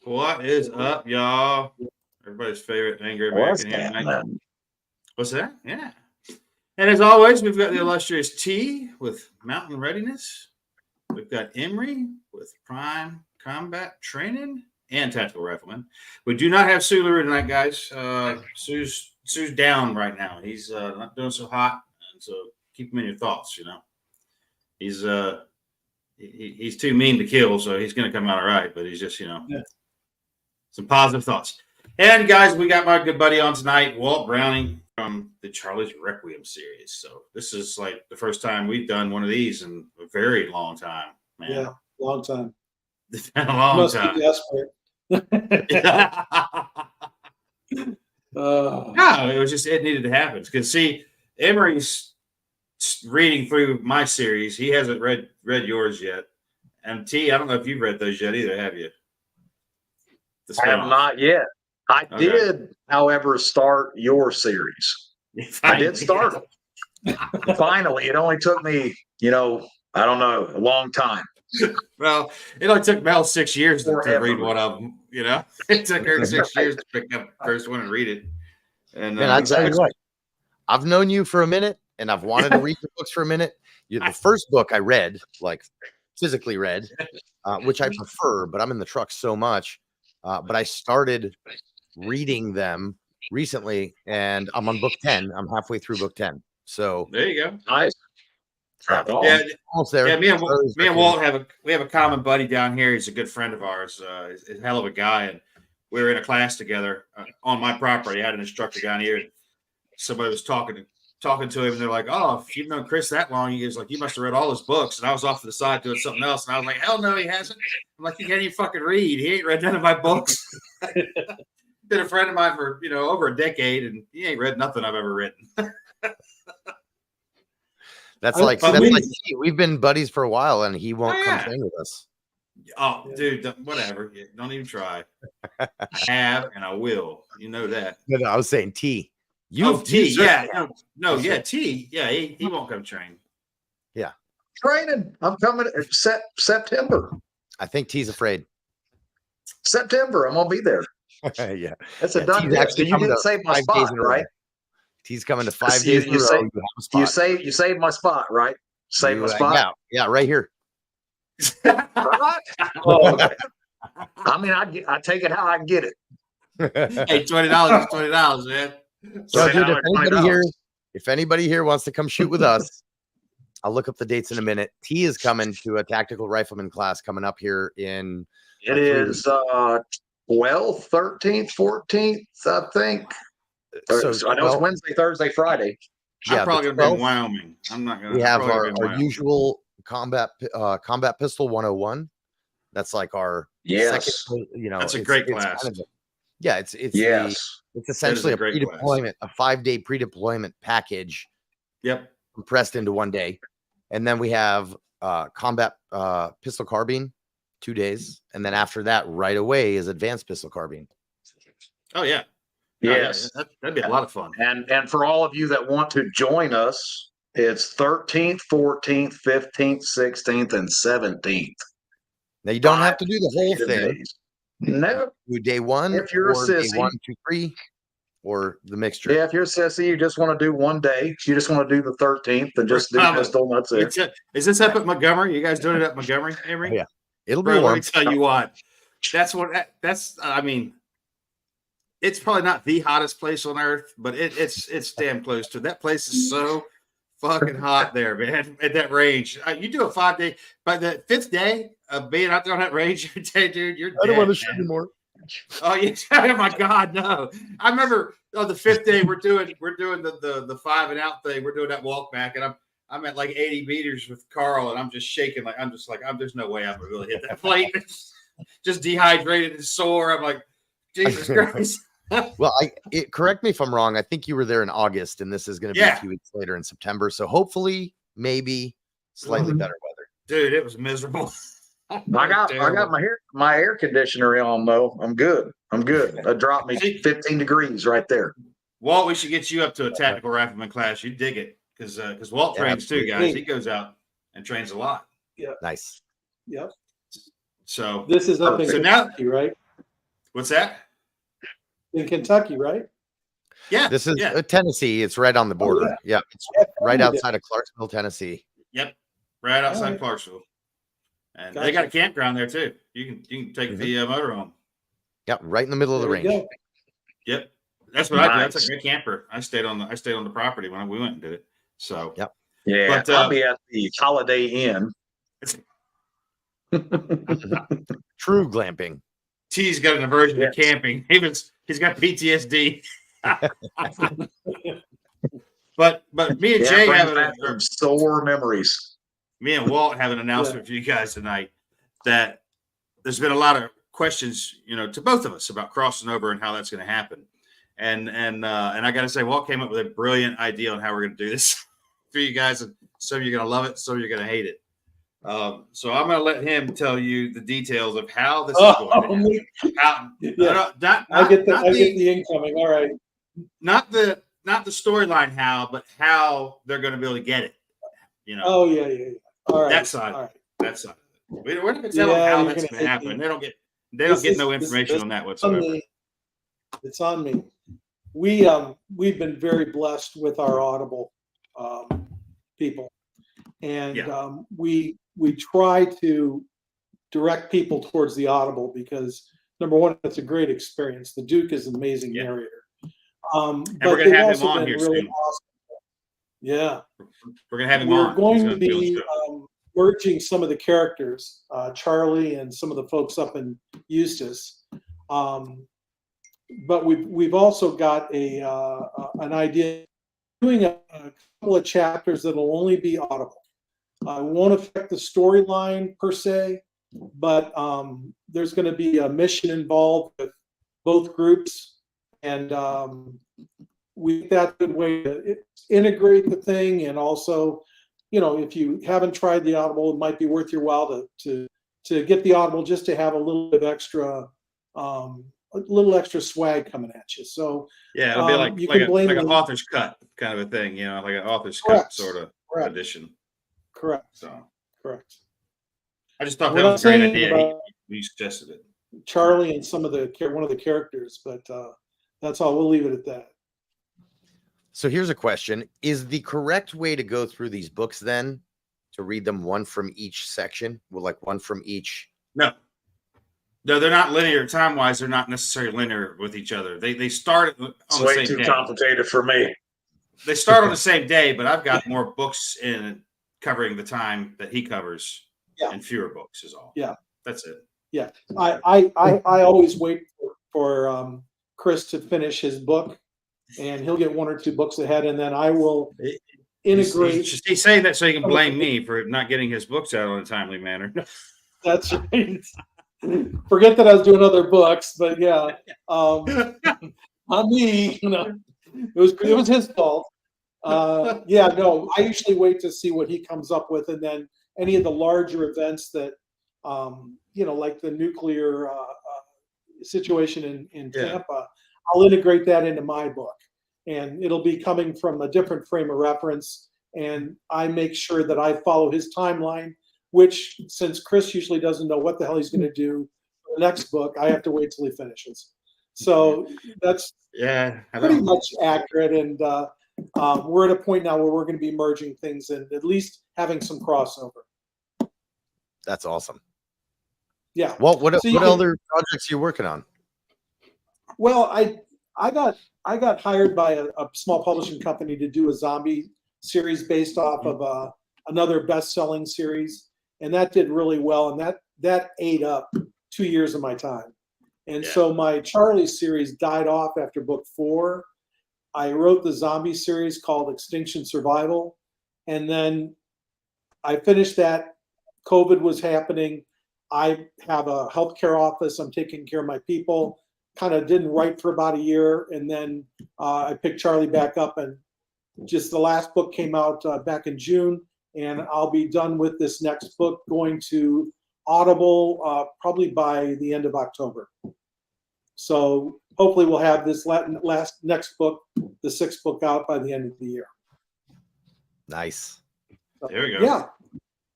What is up, y'all? Everybody's favorite angry American here tonight. What's that? Yeah. And as always, we've got the illustrious T with Mountain Readiness. We've got Angery with Prime Combat Training and Tactical Rifleman. We do not have Sue LaRue tonight, guys. Sue's down right now. He's not doing so hot, and so keep him in your thoughts. You know, he's too mean to kill, so he's going to come out all right. But he's just some positive thoughts. And guys, we got my good buddy on tonight, Walt Browning from the Charlie's Requiem series. So this is like the first time we've done one of these in a very long time, man. Yeah, long time. It's been a long time. No, it needed to happen because see, Emery's reading through my series. He hasn't read yours yet. And T, I don't know if you've read those yet either, have you? I have not yet. I did, however, start your series. I did start them. Finally, it only took me, I don't know, a long time. Well, it only took Mel 6 years to read one of them. It took her 6 years to pick up the first one and read it. And I tell you what, I've known you for a minute, and I've wanted to read your books for a minute. The first book I read, like physically read, which I prefer, but I'm in the truck so much. But I started reading them recently, and I'm on book 10. I'm halfway through book 10. So there you go. Nice. Yeah, almost there. Yeah, me and Walt have a common buddy down here. He's a good friend of ours. He's a hell of a guy, and we were in a class together on my property. I had an instructor down here, and somebody was talking to him, and they're like, "Oh, if you've known Chris that long," he was like, "You must have read all his books." And I was off to the side doing something else, and I was like, "Hell no, he hasn't." I'm like, "He can't even fucking read. He ain't read none of my books." Been a friend of mine for over a decade, and he ain't read nothing I've ever written. That's like we've been buddies for a while, and he won't come train with us. Oh, dude, whatever. Don't even try. I have, and I will. You know that. No, I was saying T. T. Yeah. Yeah, T. Yeah, he won't come train. Yeah. Training. I'm coming September. I think T's afraid. September. I'm gonna be there. Yeah. That's a done deal. You didn't save my spot, right? He's coming to 5 days in a row. You saved my spot, right? Save my spot. Yeah, right here. I mean, I take it how I can get it. Hey, $20 is $20, man. So, dude, if anybody here wants to come shoot with us, I'll look up the dates in a minute. T is coming to a tactical rifleman class coming up here in. It is 12th, 13th, 14th, I think. So I know it's Wednesday, Thursday, Friday. I'm probably gonna be in Wyoming. I'm not gonna. We have our usual combat pistol 101. That's like our second. That's a great class. It's essentially a pre-deployment, a 5-day pre-deployment package. Yep. Compressed into 1 day, and then we have combat pistol carbine 2 days, and then after that, right away is advanced pistol carbine. Oh yeah. Yes, that'd be a lot of fun. And for all of you that want to join us, it's 13th, 14th, 15th, 16th, and 17th. Now you don't have to do the whole thing. Days. No, do day one. If you're a sissy, day 1, 2, 3, or the mixture. Yeah, if you're a sissy, you just want to do 1 day. You just want to do the 13th and just do pistol. That's it. Is this up at Montgomery? You guys doing it at Montgomery, Angery? Yeah, it'll be warm. Let me tell you what. I mean. It's probably not the hottest place on earth, but it's damn close to. That place is so fucking hot there, man. At that range, you do a 5-day. By the 5th day of being out there on that range, dude, you're. I don't want to shoot anymore. Oh yeah! Oh my God, no! I remember the 5th day we're doing the 5 and out thing. We're doing that walk back, and I'm at like 80 meters with Carl, and I'm just shaking there's no way I'm gonna really hit that plate. Just dehydrated and sore. I'm like, Jesus Christ. Well, correct me if I'm wrong. I think you were there in August, and this is going to be a few weeks later in September. So hopefully, maybe slightly better weather. Dude, it was miserable. I got my air conditioner on though. I'm good. It dropped me 15 degrees right there. Walt, we should get you up to a tactical rifleman class. You dig it because Walt trains too, guys. He goes out and trains a lot. Yeah. Nice. Yep. So this is up in Kentucky, right? What's that? In Kentucky, right? Yeah. This is Tennessee. It's right on the border. Oh, yeah. It's right outside of Clarksville, Tennessee. Yep. Right outside Clarksville. And they got a campground there too. You can take the motorhome. Yep, right in the middle of the range. Go. Yep. That's what I did. That's a great camper. I stayed on the property when we went and did it. So yep. Yeah, but, I'll be at the Holiday Inn. True glamping. T's got an aversion to camping. He's got PTSD. but me and Jay have some sore memories. Me and Walt have an announcement for you guys tonight that there's been a lot of questions, to both of us about crossing over and how that's going to happen. And I got to say, Walt came up with a brilliant idea on how we're going to do this for you guys. And some of you are going to love it, some of you are going to hate it. So I'm going to let him tell you the details of how this is going to happen. I get the incoming. All right. Not the storyline how, but how they're going to be able to get it. Oh yeah. All right. That side. All right. That side. We're not going to tell them how that's going to happen. They don't get no information on that whatsoever. It's on me. We've been very blessed with our Audible people, and we try to direct people towards the Audible because number one, it's a great experience. The Duke is an amazing narrator. And we're going to have him on here really soon. awesome. Yeah, we're going to have him We're on. going to be merging some of the characters, Charlie and some of the folks up in Eustis. But we've also got an idea of doing a couple of chapters that will only be Audible. It won't affect the storyline per se, but there's going to be a mission involved with both groups, and that's a good way to integrate the thing. And also, if you haven't tried the Audible, it might be worth your while to get the Audible just to have a little bit extra. A little extra swag coming at you. So it'll be like an author's cut kind of a thing, like an author's cut sort of edition. Correct. So correct. I just thought that was a great idea. You suggested it. Charlie and one of the characters, but that's all. We'll leave it at that. So here's a question: is the correct way to go through these books then to read them one from each section? Well, like one from each? No, they're not linear. Time-wise, they're not necessarily linear with each other. They start on the same day. It's way too complicated for me. They start on the same day, but I've got more books in covering the time that he covers, and fewer books is all. Yeah, that's it. Yeah, I always wait for Chris to finish his book, and he'll get one or two books ahead, and then I will integrate. He's saying that so he can blame me for not getting his books out in a timely manner. That's right. Forget that I was doing other books, but on me, it was his fault. I usually wait to see what he comes up with, and then any of the larger events that, like the nuclear situation in Tampa, I'll integrate that into my book, and it'll be coming from a different frame of reference, and I make sure that I follow his timeline. Which, since Chris usually doesn't know what the hell he's going to do for the next book, I have to wait till he finishes. So that's pretty much accurate. And we're at a point now where we're going to be merging things and at least having some crossover. That's awesome. Yeah. Well, what other projects are you working on? Well, I got hired by a small publishing company to do a zombie series based off of another best-selling series. And that did really well, and that ate up 2 years of my time. And so my Charlie series died off after book 4. I wrote the zombie series called Extinction Survival, and then I finished that. COVID was happening. I have a healthcare office. I'm taking care of my people. Kind of didn't write for about a year, and then I picked Charlie back up, and just the last book came out back in June. And I'll be done with this next book, going to Audible probably by the end of October. So hopefully we'll have this next book, the 6th book, out by the end of the year. Nice. There we go. Yeah,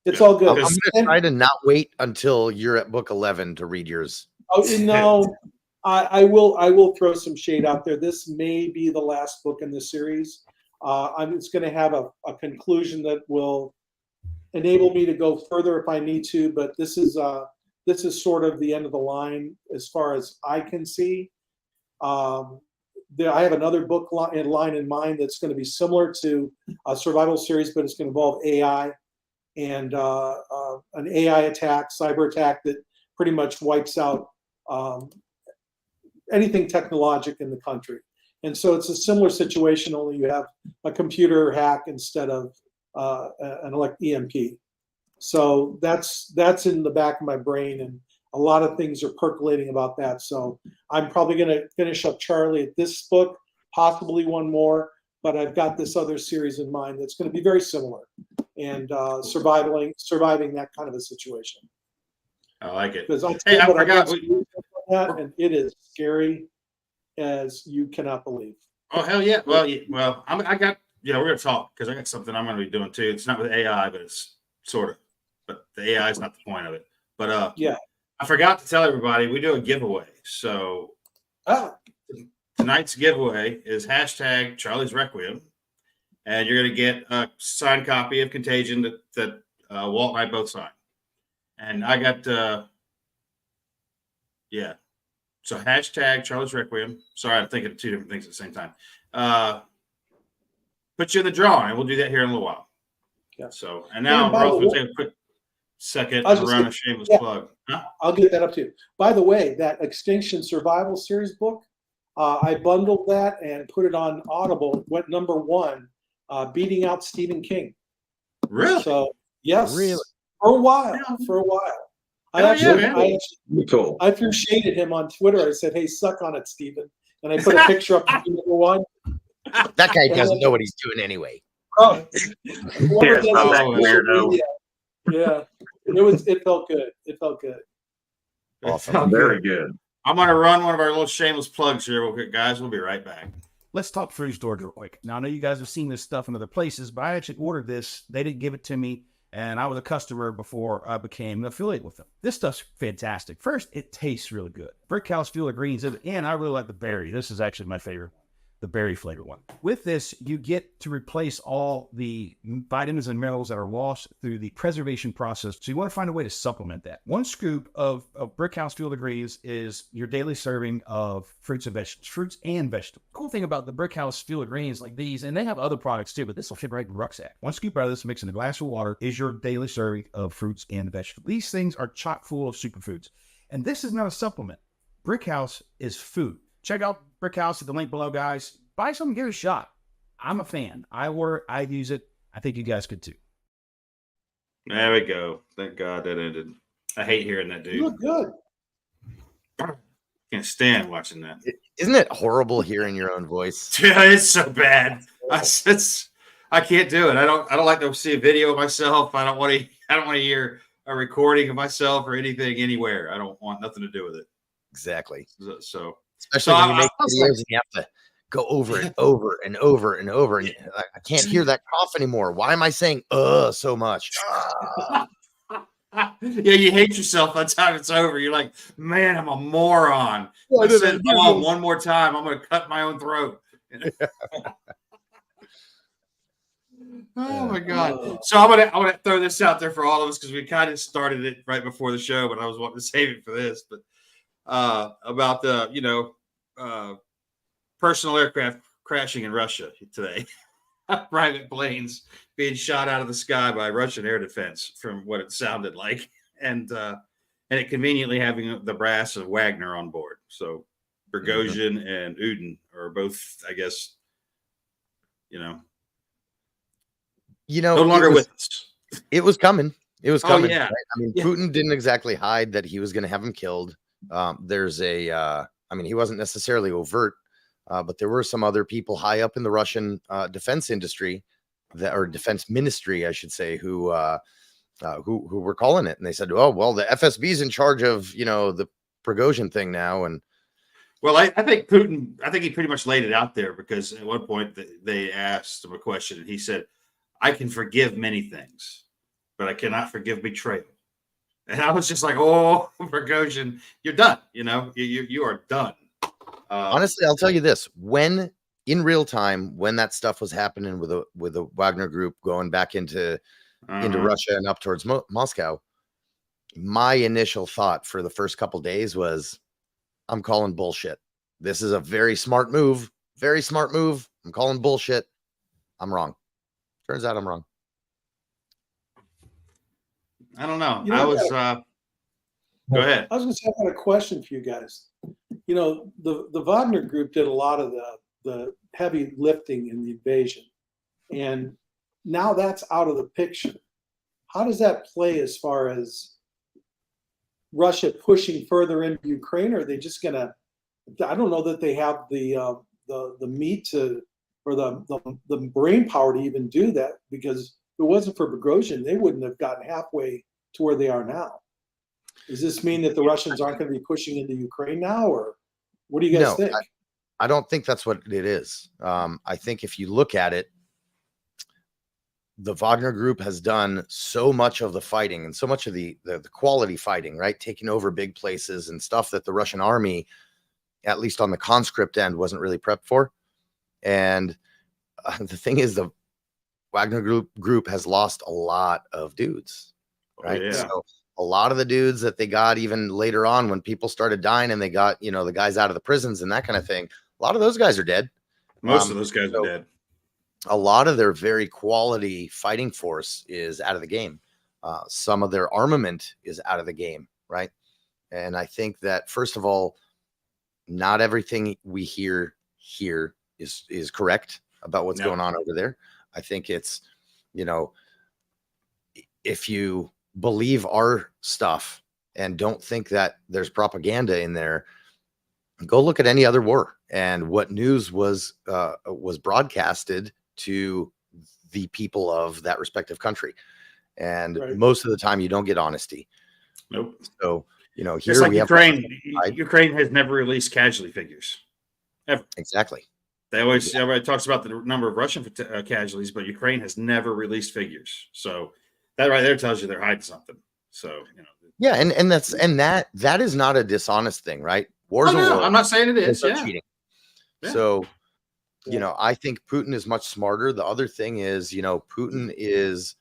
it's all good. I'm going to try to not wait until you're at book 11 to read yours. Oh no, I will throw some shade out there. This may be the last book in the series. It's going to have a conclusion that will enable me to go further if I need to, but this is sort of the end of the line as far as I can see. I have another book line in mind that's going to be similar to a survival series, but it's going to involve AI and an AI attack, cyber attack that pretty much wipes out anything technologic in the country. And so it's a similar situation, only you have a computer hack instead of an EMP. So that's in the back of my brain, and a lot of things are percolating about that. So I'm probably going to finish up Charlie at this book, possibly one more, but I've got this other series in mind that's going to be very similar and surviving that kind of a situation. I like it. Because I forgot. And it is scary as you cannot believe. Oh hell yeah! Well, I got. Yeah, we're gonna talk because I got something I'm gonna be doing too. It's not with AI, but it's sort of. But the AI is not the point of it. But yeah, I forgot to tell everybody we do a giveaway. So tonight's giveaway is hashtag Charlie's Requiem, and you're gonna get a signed copy of Contagion that Walt and I both signed. And I got yeah. So hashtag Charlie's Requiem. Sorry, I'm thinking of two different things at the same time. Put you in the drawing, and we'll do that here in a little while. Yeah. So, and now we're also going to take a quick second and run a shameless plug. Huh? I'll get that up too. By the way, that Extinction Survival Series book, I bundled that and put it on Audible. Went #1, beating out Stephen King. Really? So yes, really, for a while. I threw shade at him on Twitter. I said, "Hey, suck on it, Stephen," and I put a picture up to #1. That guy doesn't know what he's doing anyway. Oh, weirdo. Yeah, it felt good. It felt good. Awesome. Very good. I'm going to run one of our little shameless plugs here, guys. We'll be right back. Let's talk food storage real quick. Now, I know you guys have seen this stuff in other places, but I actually ordered this. They didn't give it to me, and I was a customer before I became an affiliate with them. This stuff's fantastic. First, it tastes really good. Brickhouse Field of Greens, and I really like the berry. This is actually my favorite, the berry flavor one. With this, you get to replace all the vitamins and minerals that are lost through the preservation process. So you want to find a way to supplement that. One scoop of Brickhouse Field of Greens is your daily serving of fruits and vegetables. Cool thing about the Brickhouse Field of Greens like these, and they have other products too, but this will fit right in the rucksack. One scoop out of this mixed in a glass of water is your daily serving of fruits and vegetables. These things are chock full of superfoods. And this is not a supplement. Brickhouse is food. Check out Brickhouse at the link below, guys. Buy some, give it a shot. I'm a fan. I use it. I think you guys could too. There we go. Thank God that ended. I hate hearing that, dude. You look good. Can't stand watching that. Isn't it horrible hearing your own voice? Yeah, it's so bad. I can't do it. I don't like to see a video of myself. I don't want to hear a recording of myself or anything anywhere. I don't want nothing to do with it. Exactly. So especially when you make videos and you have to go over and over and over and over, and I can't hear that cough anymore. Why am I saying so much? Yeah, you hate yourself by the time it's over. You're like, man, I'm a moron. I said one more time, I'm going to cut my own throat. Oh my God. So I'm gonna throw this out there for all of us because we kind of started it right before the show, but I was wanting to save it for this. But about the personal aircraft crashing in Russia today. Private planes being shot out of the sky by Russian air defense, from what it sounded like, and it conveniently having the brass of Wagner on board. So Prigozhin and Udin are both, I guess, no longer with us. It was coming. It was coming. Yeah. Right? I mean, Putin didn't exactly hide that he was going to have him killed. He wasn't necessarily overt, but there were some other people high up in the Russian defense industry, or defense ministry, I should say, who were calling it, and they said, "Oh, well, the FSB is in charge of the Prigozhin thing now." And well, I think Putin, he pretty much laid it out there, because at one point they asked him a question, and he said, "I can forgive many things, but I cannot forgive betrayal." And I was just like, oh, Prigozhin, you're done. You are done. Honestly, I'll tell you this: when in real time, when that stuff was happening with the Wagner Group going back into Russia and up towards Moscow, my initial thought for the first couple days was, I'm calling bullshit. This is a very smart move. Very smart move. I'm calling bullshit. I'm wrong. Turns out I'm wrong. I don't know. Go ahead. I was going to say, I got a question for you guys. The Wagner Group did a lot of the heavy lifting in the invasion, and now that's out of the picture. How does that play as far as Russia pushing further into Ukraine? Or are they just going to? I don't know that they have the meat to, or the brain power to even do that, because if it wasn't for Prigozhin, they wouldn't have gotten halfway to where they are now. Does this mean that the Russians aren't going to be pushing into Ukraine now, or what do you guys think? I don't think that's what it is. I think if you look at it, the Wagner Group has done so much of the fighting and so much of the quality fighting, right? Taking over big places and stuff that the Russian army, at least on the conscript end, wasn't really prepped for. And the thing is, the Wagner group has lost a lot of dudes, right? Oh, yeah. So a lot of the dudes that they got even later on, when people started dying and they got, the guys out of the prisons and that kind of thing, a lot of those guys are dead. Most of those guys are dead. A lot of their very quality fighting force is out of the game. Some of their armament is out of the game, right? And I think that, first of all, not everything we hear here is correct about what's going on over there. I think it's, if you believe our stuff and don't think that there's propaganda in there, go look at any other war and what news was broadcasted to the people of that respective country. And most of the time you don't get honesty. Nope. So, here it's like we Ukraine has never released casualty figures. Ever. Exactly. Everybody talks about the number of Russian casualties, but Ukraine has never released figures. So that right there tells you they're hiding something. So, yeah. And that is not a dishonest thing, right? Wars no, I'm not saying it is. Cheating. Yeah. So, I think Putin is much smarter. The other thing is, Putin is,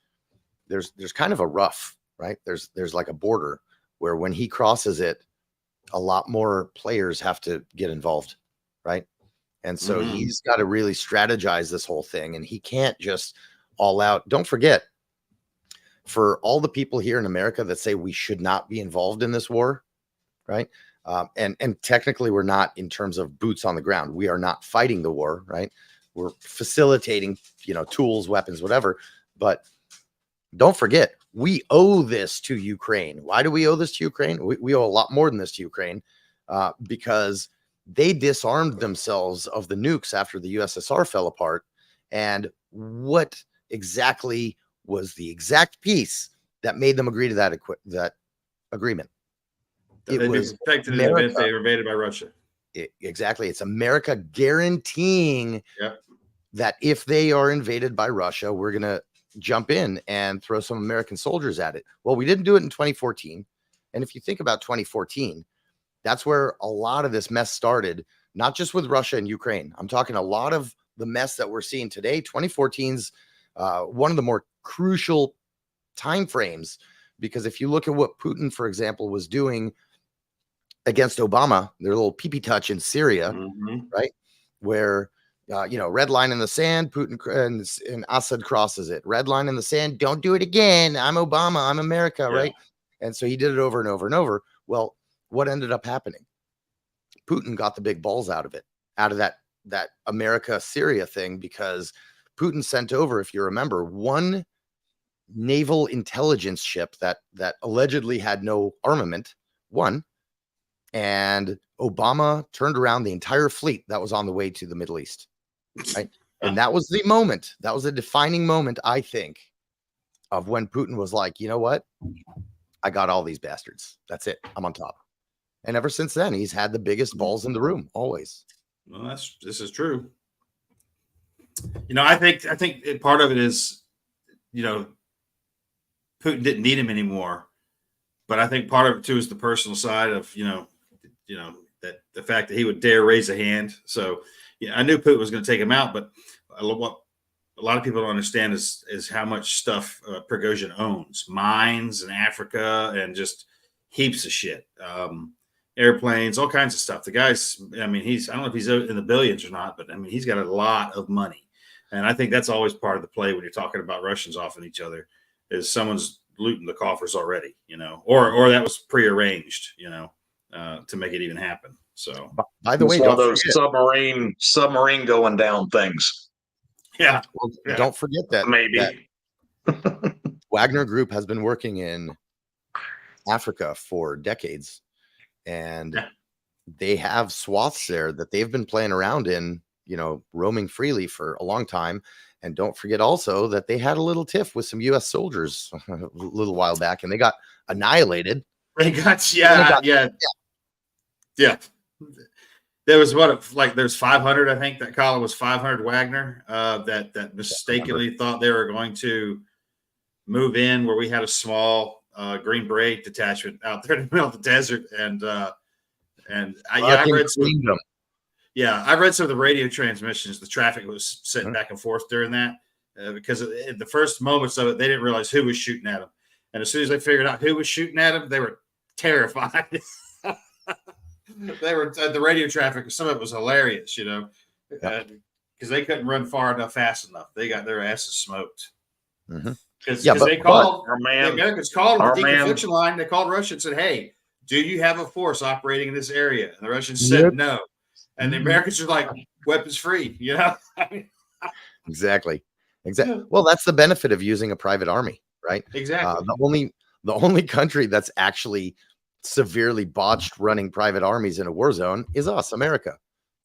there's kind of a rough, right? There's like a border where when he crosses it, a lot more players have to get involved, right? And so he's got to really strategize this whole thing, and he can't just all out. Don't forget, for all the people here in America that say we should not be involved in this war, right? And technically we're not in terms of boots on the ground. We are not fighting the war, right? We're facilitating, tools, weapons, whatever. But don't forget, we owe this to Ukraine. Why do we owe this to Ukraine? We owe a lot more than this to Ukraine, because they disarmed themselves of the nukes after the USSR fell apart. And what exactly was the exact piece that made them agree to that agreement? It was affected in the event they were invaded by Russia. Exactly. It's America guaranteeing that if they are invaded by Russia, we're going to jump in and throw some American soldiers at it. Well, we didn't do it in 2014. And if you think about 2014, that's where a lot of this mess started, not just with Russia and Ukraine. I'm talking a lot of the mess that we're seeing today. 2014's one of the more crucial time frames, because if you look at what Putin, for example, was doing against Obama, their little pee-pee touch in Syria, right? Where, red line in the sand, Putin and Assad crosses it. Red line in the sand, don't do it again. I'm Obama, I'm America, right? And so he did it over and over and over. Well, what ended up happening? Putin got the big balls out of that America-Syria thing, because Putin sent over, if you remember, one naval intelligence ship that allegedly had no armament, and Obama turned around the entire fleet that was on the way to the Middle East, right? And that was the moment, that was a defining moment, I think, of when Putin was like, you know what? I got all these bastards. That's it. I'm on top. And ever since then, he's had the biggest balls in the room, always. Well, this is true. I think part of it is, Putin didn't need him anymore, but I think part of it too is the personal side of that the fact that he would dare raise a hand. So yeah, I knew Putin was going to take him out, but what a lot of people don't understand is how much stuff Prigozhin owns: mines in Africa and just heaps of shit, airplanes, all kinds of stuff. The guy's, I mean, I don't know if he's in the billions or not, but I mean, he's got a lot of money. And I think that's always part of the play when you're talking about Russians offing each other, is someone's looting the coffers already, or that was prearranged, to make it even happen. So, by the way, all those submarine going down things. Yeah. Well, don't forget that maybe that Wagner Group has been working in Africa for decades, and they have swaths there that they've been playing around in, roaming freely for a long time. And don't forget also that they had a little tiff with some U.S. soldiers a little while back, and they got annihilated. Yeah. There was there's 500, I think that column was 500 Wagner that mistakenly thought they were going to move in where we had a small Green Beret detachment out there in the middle of the desert. I read some. Yeah, I read some of the radio transmissions. The traffic was sitting back and forth during that because in the first moments of it, they didn't realize who was shooting at them. And as soon as they figured out who was shooting at them, they were terrified. They were the radio traffic. Some of it was hilarious, because they couldn't run far enough, fast enough. They got their asses smoked. Because they called the Americans called the deconfliction line. They called Russia and said, "Hey, do you have a force operating in this area?" And the Russians said no. And the Americans are like, weapons free, Exactly. Well, that's the benefit of using a private army, right? Exactly. The only country that's actually severely botched running private armies in a war zone is us, America,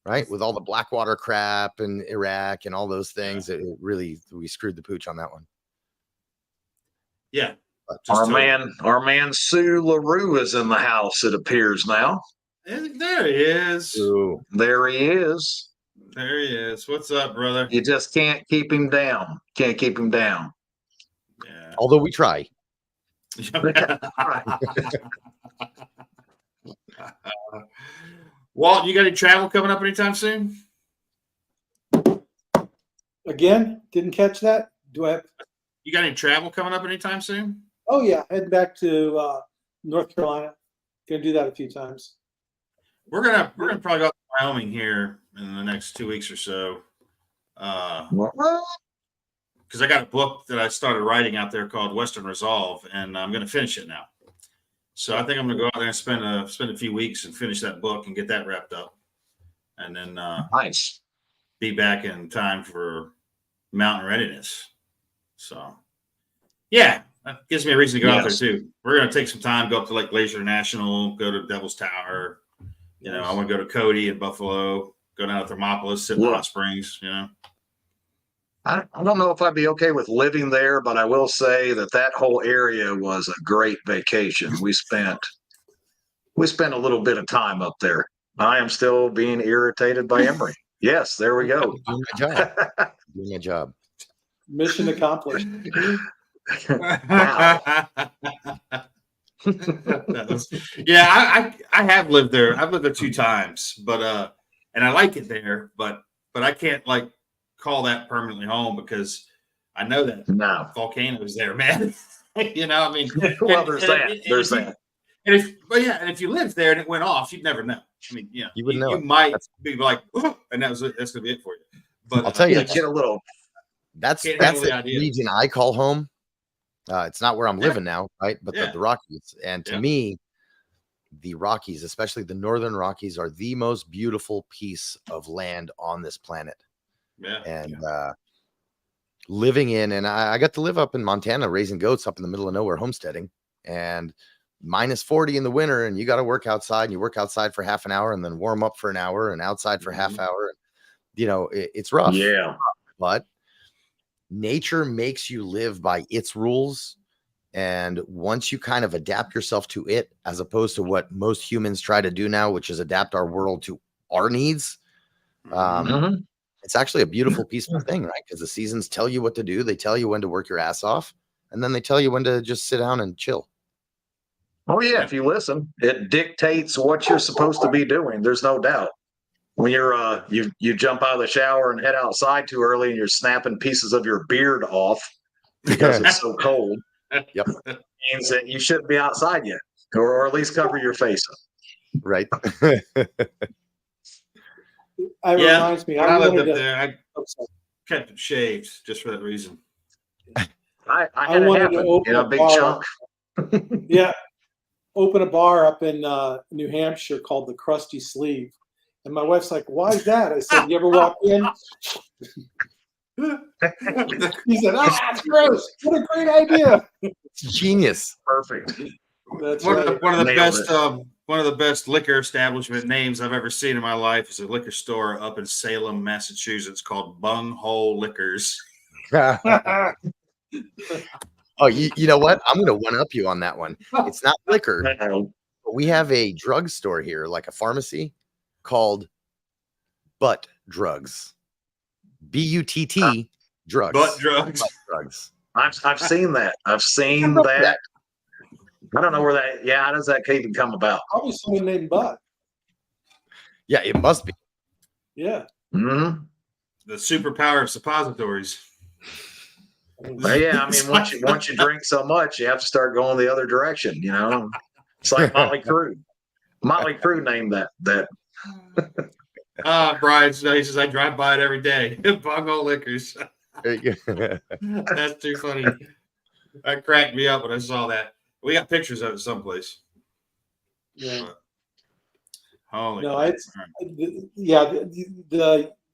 right? With all the Blackwater crap and Iraq and all those things, we screwed the pooch on that one. Yeah. Our man Sue LaRue is in the house, it appears now. There he is. Ooh, there he is. There he is. What's up, brother? You just can't keep him down. Can't keep him down. Yeah. Although we try. Walt, you got any travel coming up anytime soon? Again, didn't catch that. You got any travel coming up anytime soon? Oh yeah, heading back to North Carolina. Gonna do that a few times. We're gonna probably go to Wyoming here in the next 2 weeks or so. Because I got a book that I started writing out there called Western Resolve, and I'm gonna finish it now. So I think I'm gonna go out there and spend a few weeks and finish that book and get that wrapped up, and then nice. Be back in time for Mountain Readiness. So yeah, that gives me a reason to go out there too. We're gonna take some time, go up to Lake Glacier National, go to Devil's Tower. I want to go to Cody and Buffalo, go down to Thermopolis, sit in hot springs, I don't know if I'd be okay with living there, but I will say that whole area was a great vacation. We spent a little bit of time up there. I am still being irritated by Emory. Yes, there we go. Doing my job. Mission accomplished. Wow. Yeah, I have lived there. I've lived there 2 times, but and I like it there, but I can't call that permanently home because I know that volcano is there, man. I mean, well, there's that. And if you lived there and it went off, you'd never know. I mean, you wouldn't know. You might be like, and that's gonna be it for you. But I'll tell you, get a little. That's the region I call home. It's not where I'm living now, right? But the Rockies. And to me, the Rockies, especially the Northern Rockies, are the most beautiful piece of land on this planet. Yeah. And living in, and I got to live up in Montana, raising goats up in the middle of nowhere, homesteading, and minus 40 in the winter. And you got to work outside, and you work outside for half an hour and then warm up for an hour and outside for half hour. It's rough. Yeah. But nature makes you live by its rules. And once you kind of adapt yourself to it, as opposed to what most humans try to do now, which is adapt our world to our needs, it's actually a beautiful, peaceful thing, right? Because the seasons tell you what to do. They tell you when to work your ass off, and then they tell you when to just sit down and chill. Oh yeah, if you listen, it dictates what you're supposed to be doing. There's no doubt. When you're you jump out of the shower and head outside too early and you're snapping pieces of your beard off because it's so cold. Yep. Means that you shouldn't be outside yet, or at least cover your face up. Right. Reminds me. I lived up there. I kept it shaved just for that reason. I had it happen in a big chunk. Yeah. Open a bar up in New Hampshire called the Krusty Sleeve. And my wife's like, why is that? I said, you ever walk in? He said, that's gross. What a great idea. It's genius. Perfect. That's one right. of the best liquor establishment names I've ever seen in my life is a liquor store up in Salem, Massachusetts called Bunghole Liquors. Oh, you know what? I'm going to one-up you on that one. It's not liquor. But we have a drugstore here, like a pharmacy, called Butt Drugs. BUTT drugs. Butt drugs. Butt drugs. I've seen that. I've seen that. I don't know where that. Yeah, how does that even come about? Probably someone named Butt. Yeah, it must be. Yeah. Mm-hmm. The superpower of suppositories. Well, yeah, I mean, once you drink so much, you have to start going the other direction. You know, it's like Motley Crue. Motley Crue named that. Brian, he says I drive by it every day. Bunghole Liquors. That's too funny. That cracked me up when I saw that. We got pictures of it someplace. Yeah. But, holy. No, it's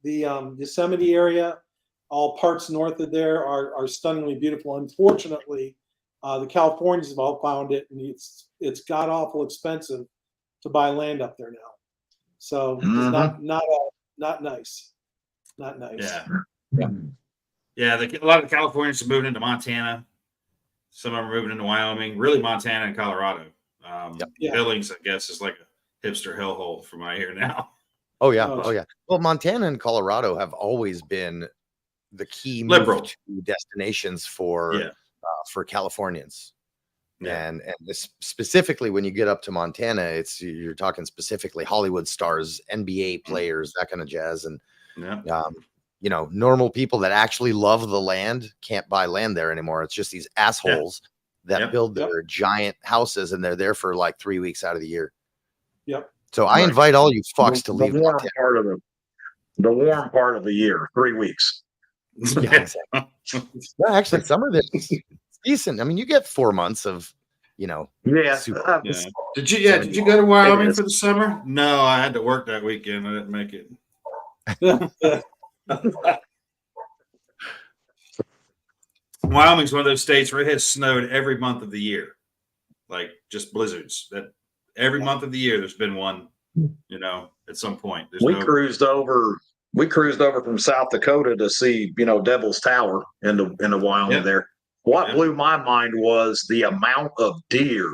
the Yosemite area. All parts north of there are stunningly beautiful. Unfortunately, the Californians have all found it, and it's god awful expensive to buy land up there now. So it's not nice. Not nice. Yeah. A lot of the Californians are moving into Montana. Some of them are moving into Wyoming. Really, Montana and Colorado. Billings, I guess, is like a hipster hellhole from what I hear now. Oh yeah. Well, Montana and Colorado have always been the key liberal destinations for Californians. And this, specifically when you get up to Montana, you're talking specifically Hollywood stars, NBA players, that kind of jazz. And normal people that actually love the land can't buy land there anymore. It's just these assholes that build their giant houses, and they're there for like 3 weeks out of the year. Yep. So I invite all you fucks to leave the warm part of the year, 3 weeks. Yeah, exactly. Well, actually, summer there's decent. I mean, you get 4 months of, super. Did you go to Wyoming for the summer? No, I had to work that weekend. I didn't make it. Wyoming's one of those states where it has snowed every month of the year, like just blizzards. That every month of the year there's been one. At some point. We cruised over from South Dakota to see, Devil's Tower in the Wyoming there. What blew my mind was the amount of deer.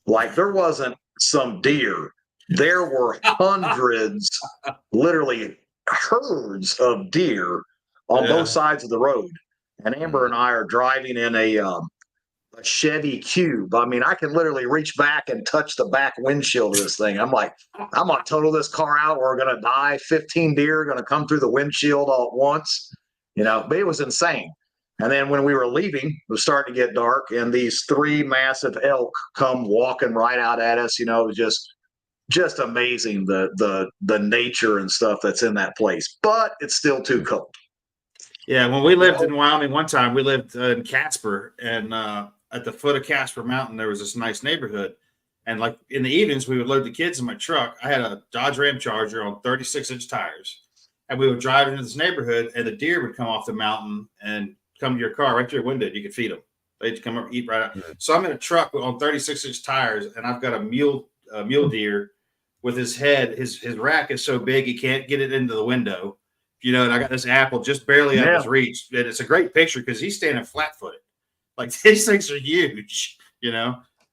Like, there wasn't some deer. There were hundreds, literally herds of deer on both sides of the road. And Amber and I are driving in a Chevy Cube. I mean, I can literally reach back and touch the back windshield of this thing. I'm like, I'm going to total this car out. We're going to die. 15 deer are going to come through the windshield all at once. But it was insane. And then when we were leaving, it was starting to get dark, and these 3 massive elk come walking right out at us. It was just amazing, the nature and stuff that's in that place. But it's still too cold. Yeah, when we lived in Wyoming one time, we lived in Casper, and at the foot of Casper Mountain, there was this nice neighborhood. And like in the evenings, we would load the kids in my truck. I had a Dodge Ram Charger on 36-inch tires. And we would drive into this neighborhood, and the deer would come off the mountain and come to your car right to your window. You could feed them. They'd come up and eat right out. Mm-hmm. So I'm in a truck on 36-inch tires, and I've got a mule deer with his head. His rack is so big he can't get it into the window. And I got this apple just barely out of his reach. And it's a great picture because he's standing flat-footed. Like, these things are huge,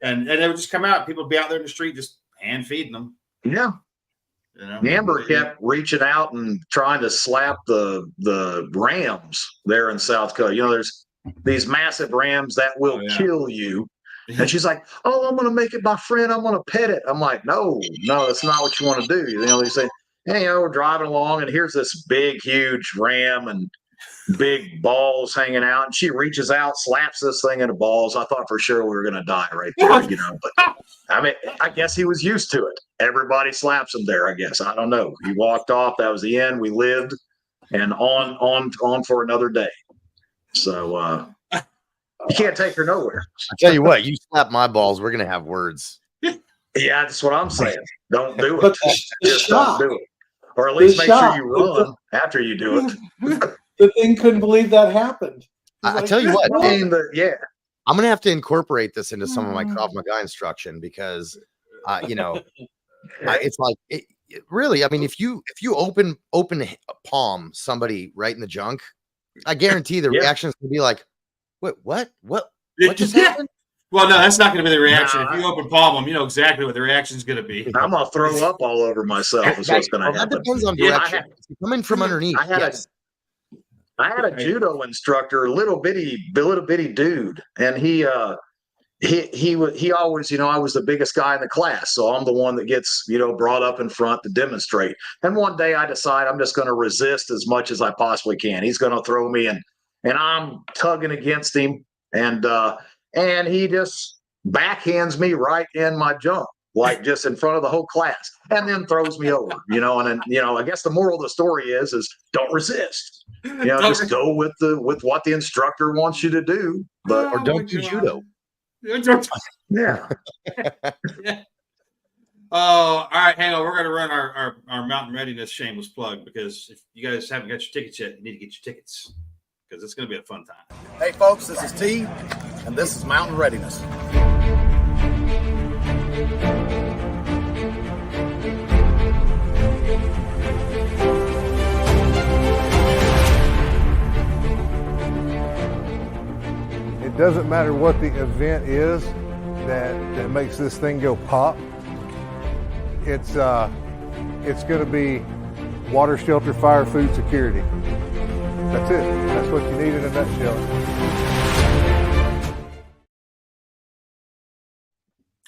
and they would just come out. People would be out there in the street just hand feeding them. Yeah. Amber kept reaching out and trying to slap the rams there in South Dakota. There's these massive rams that will kill you. And she's like, "Oh, I'm going to make it my friend. I'm going to pet it." I'm like, no, that's not what you want to do. They say, hey, we're driving along and here's this big, huge ram and big balls hanging out. And she reaches out, slaps this thing in the balls. I thought for sure we were going to die right there, but I mean, I guess he was used to it. Everybody slaps him there, I guess. I don't know. He walked off. That was the end. We lived and on for another day. So, you can't take her nowhere. I tell you what, you slap my balls, we're gonna have words. Yeah, that's what I'm saying. Don't do it. Just don't do it. Or at least make shock. sure you run after you do it. The thing couldn't believe that happened. I tell you what, Yeah. I'm gonna have to incorporate this into some of my Krav Maga instruction because, it's like really. I mean, if you open palm somebody right in the junk, I guarantee the reaction is gonna be like, What just happened? Well, no, that's not going to be the reaction. If you open palm them, you know exactly what the reaction is going to be. I'm going to throw up all over myself is what's going to happen. That depends on direction. Coming from underneath. I had a judo instructor, little bitty dude, and he always, I was the biggest guy in the class, so I'm the one that gets, brought up in front to demonstrate. And one day I decide I'm just going to resist as much as I possibly can. He's going to throw me and I'm tugging against him, and he just backhands me right in my junk, like just in front of the whole class, and then throws me over, and then, I guess the moral of the story is don't resist, just go with what the instructor wants you to do, but or don't do judo. Yeah. Oh, all right, hang on. We're going to run our Mountain Readiness shameless plug, because if you guys haven't got your tickets yet, you need to get your tickets, because it's going to be a fun time. Hey folks, this is T, and this is Mountain Readiness. It doesn't matter what the event is that makes this thing go pop. It's going to be water, shelter, fire, food, security. That's it. That's what you need in a nutshell.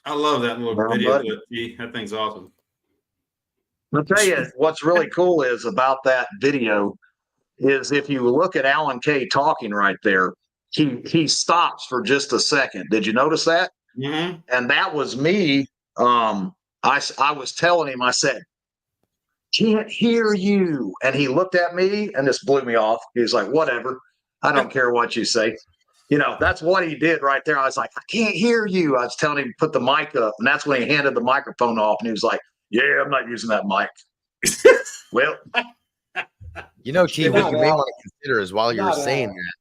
I love that little video. That thing's awesome. I'll tell you what's really cool is about that video is if you look at Alan Kay talking right there, he stops for just a second. Did you notice that? Mm-hmm. And that was me. I was telling him, I said, "Can't hear you." And he looked at me and this blew me off. He was like, "Whatever. I don't care what you say." That's what he did right there. I was like, "I can't hear you." I was telling him to put the mic up. And that's when he handed the microphone off. And he was like, "Yeah, I'm not using that mic." Well, T, what you may want to consider is while you were saying that,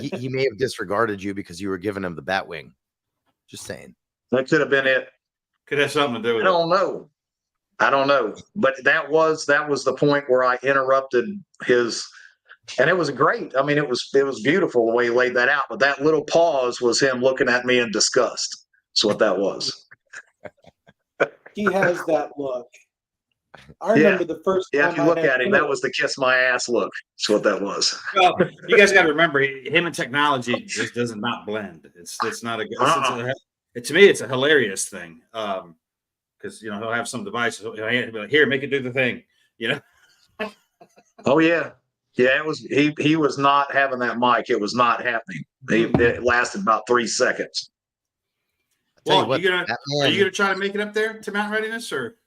he may have disregarded you because you were giving him the bat wing. Just saying. That could have been it. Could have something to do with it. I don't know. But that was the point where I interrupted his, and it was great. I mean, it was beautiful the way he laid that out. But that little pause was him looking at me in disgust. That's what that was. He has that look. I remember the first time. Yeah, if you look at him, that was the kiss my ass look. That's what that was. Well, you guys got to remember, him and technology just does not blend. It's not a good. To me, it's a hilarious thing. Because he'll have some devices. He'll be like, "Here, make it do the thing." Oh yeah. It was he was not having that mic. It was not happening. It lasted about 3 seconds. Well, are you gonna try to make it up there to Mount Readiness, or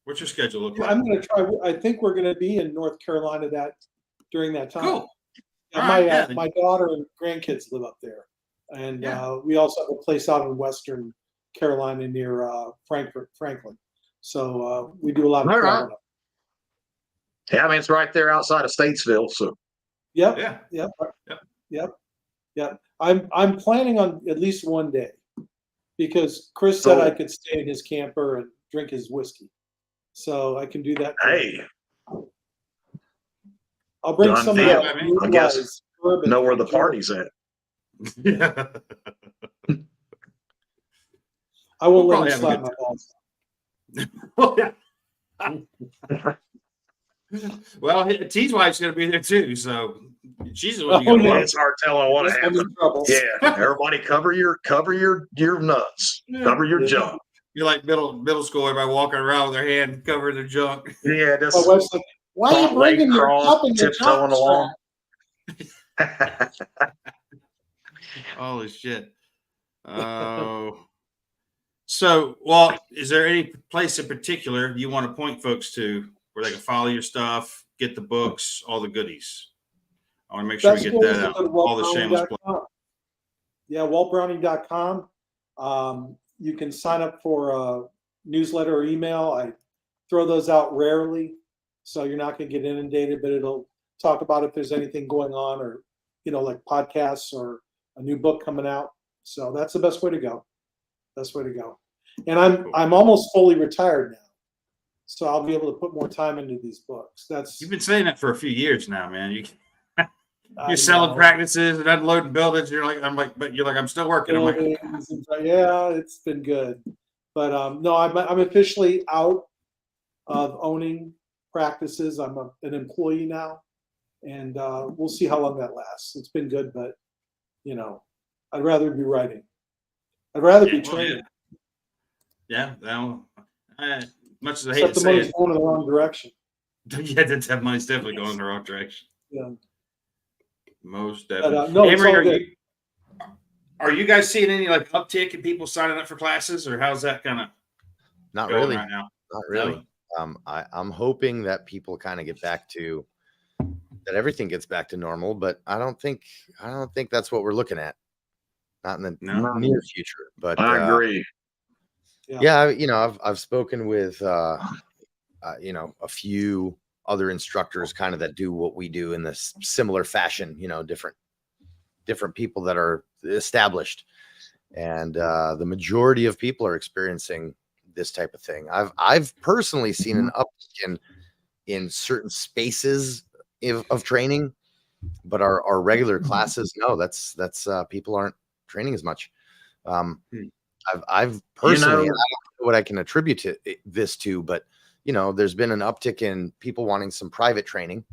what's your schedule look like? I'm gonna try. I think we're gonna be in North Carolina during that time. Cool. My daughter and grandkids live up there, and we also have a place out in Western Carolina near Franklin. So we do a lot of traveling. Yeah, I mean it's right there outside of Statesville. So. Yep. I'm planning on at least one day, because Chris said I could stay in his camper and drink his whiskey, so I can do that. Hey, I'll bring some of that. I guess know where the party's at. Yeah. I won't let him slap my balls. Well, yeah. Well, T's wife's going to be there too, so she's the one you got to It's hard telling what happened. Yeah, everybody cover your nuts, cover your junk. You're like middle school, everybody walking around with their hand covering their junk. Yeah, just My wife's like, why are you bringing your cup and your tiptoeing along? Holy shit. Oh. So, Walt, is there any place in particular you want to point folks to where they can follow your stuff, get the books, all the goodies? I want to make sure we get that out. All the shameless plug. Yeah, waltbrowning.com. You can sign up for a newsletter or email. I throw those out rarely, so you're not going to get inundated, but it'll talk about if there's anything going on, or like podcasts or a new book coming out. So that's the best way to go. And I'm almost fully retired now, so I'll be able to put more time into these books. You've been saying that for a few years now, man. You're selling practices and unloading buildings. I'm still working. Yeah, it's been good, but no, I'm officially out of owning practices. I'm an employee now, and we'll see how long that lasts. It's been good, but I'd rather be writing. I'd rather be training. Yeah, much as I hate Except to the say money's it, going in the wrong direction. Yeah, that money's definitely going in the wrong direction. Yeah. Most definitely. No, it's all good. Are you guys seeing any uptick in people signing up for classes, or how's that kind of not going really right now? Not really. No? I'm hoping that people kind of get back to that, everything gets back to normal, but I don't think that's what we're looking at. Not in the near future. But I agree. Yeah, I've spoken with a few other instructors kind of that do what we do in this similar fashion, different people that are established, and the majority of people are experiencing this type of thing. I've personally seen an uptick in certain spaces of training, but our regular classes, no, that's people aren't training as much. I've personally, I don't know what I can attribute this to, but there's been an uptick in people wanting some private training.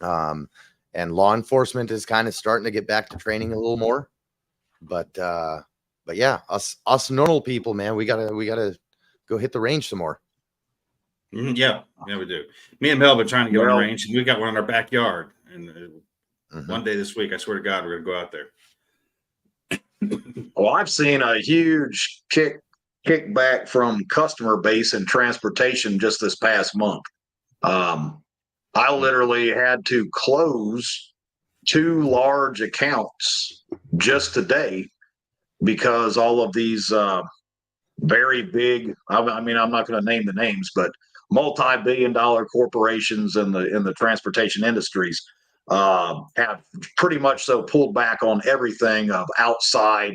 And law enforcement is kind of starting to get back to training a little more. But yeah, us normal people, man, we gotta go hit the range some more. Yeah, we do. Me and Mel have been trying to get on the range, and we got one in our backyard. And one day this week, I swear to God, we're gonna go out there. Well, I've seen a huge kickback from customer base and transportation just this past month. I literally had to close 2 large accounts just today because all of these very big, I'm not going to name the names, but multi-billion-dollar corporations in the transportation industries have pretty much so pulled back on everything of outside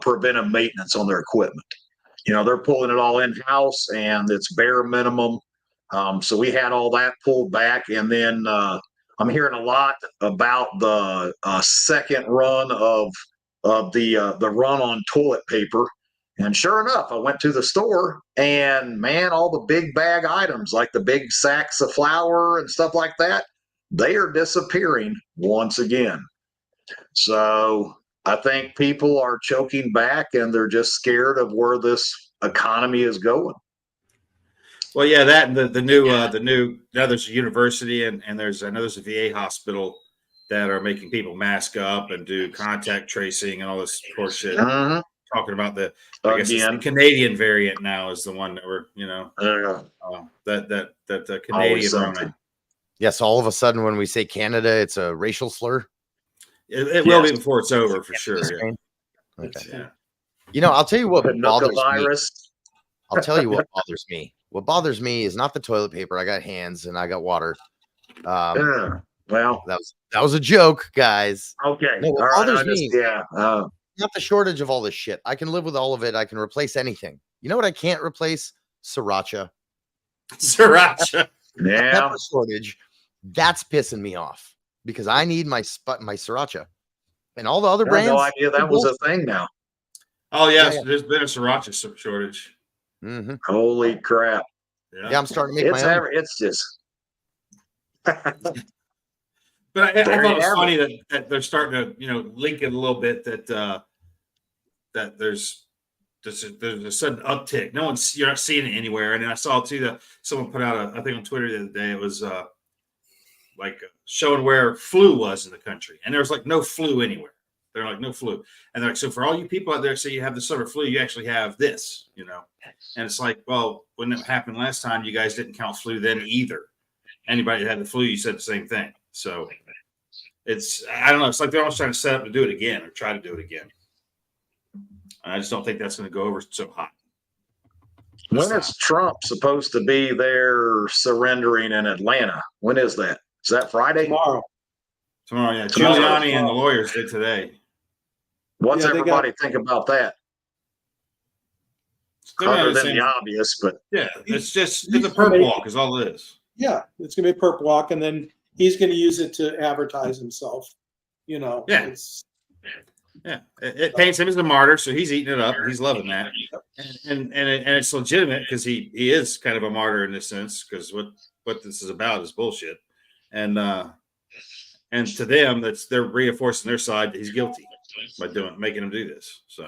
preventive maintenance on their equipment. They're pulling it all in-house, and it's bare minimum. So we had all that pulled back, and then I'm hearing a lot about the second run of the run on toilet paper. And sure enough, I went to the store, and man, all the big bag items like the big sacks of flour and stuff like that, they are disappearing once again. So I think people are choking back, and they're just scared of where this economy is going. Well, yeah, that and the new now there's a university and I know there's a VA hospital that are making people mask up and do contact tracing and all this horse shit. Talking about I guess it's the Canadian variant now is the one that we're that Canadian Rona. Yes, all of a sudden when we say Canada, it's a racial slur. It will be before it's over for sure. Yeah. Okay. Yeah. I'll tell you what bothers me. I'll tell you what bothers me. What bothers me is not the toilet paper. I got hands and I got water. Well, that was a joke, guys. Okay. No, what bothers me, not the shortage of all this shit. I can live with all of it. I can replace anything. You know what I can't replace? Sriracha. Yeah. Pepper shortage. That's pissing me off because I need my sriracha. And all the other brands. I had no idea that was a thing now. Oh, yeah. There's been a sriracha shortage. Holy crap. Yeah, I'm starting to make my own. It's just. But I thought it was funny that they're starting to, link it a little bit that there's a sudden uptick. You're not seeing it anywhere. And then I saw too that someone put out I think on Twitter the other day, it was like showing where flu was in the country, and there was like no flu anywhere. They're like no flu, and they're like, so for all you people out there, say you have the summer flu, you actually have this, and it's like, well, when it happened last time, you guys didn't count flu then either. Anybody that had the flu, you said the same thing. So I don't know. It's like they're almost trying to set up to do it again or try to do it again. I just don't think that's going to go over so hot. When is Trump supposed to be there surrendering in Atlanta? When is that? Is that Friday? Tomorrow, yeah. Giuliani and the lawyers did today. What's everybody think about that? Other than the obvious, but yeah, it's a perp walk is all it is. Yeah, it's going to be a perp walk, and then he's going to use it to advertise himself. Yeah. It paints him as a martyr, so he's eating it up. He's loving that, and it's legitimate because he is kind of a martyr in this sense, because what this is about is bullshit, and to them they're reinforcing their side that he's guilty by making him do this. So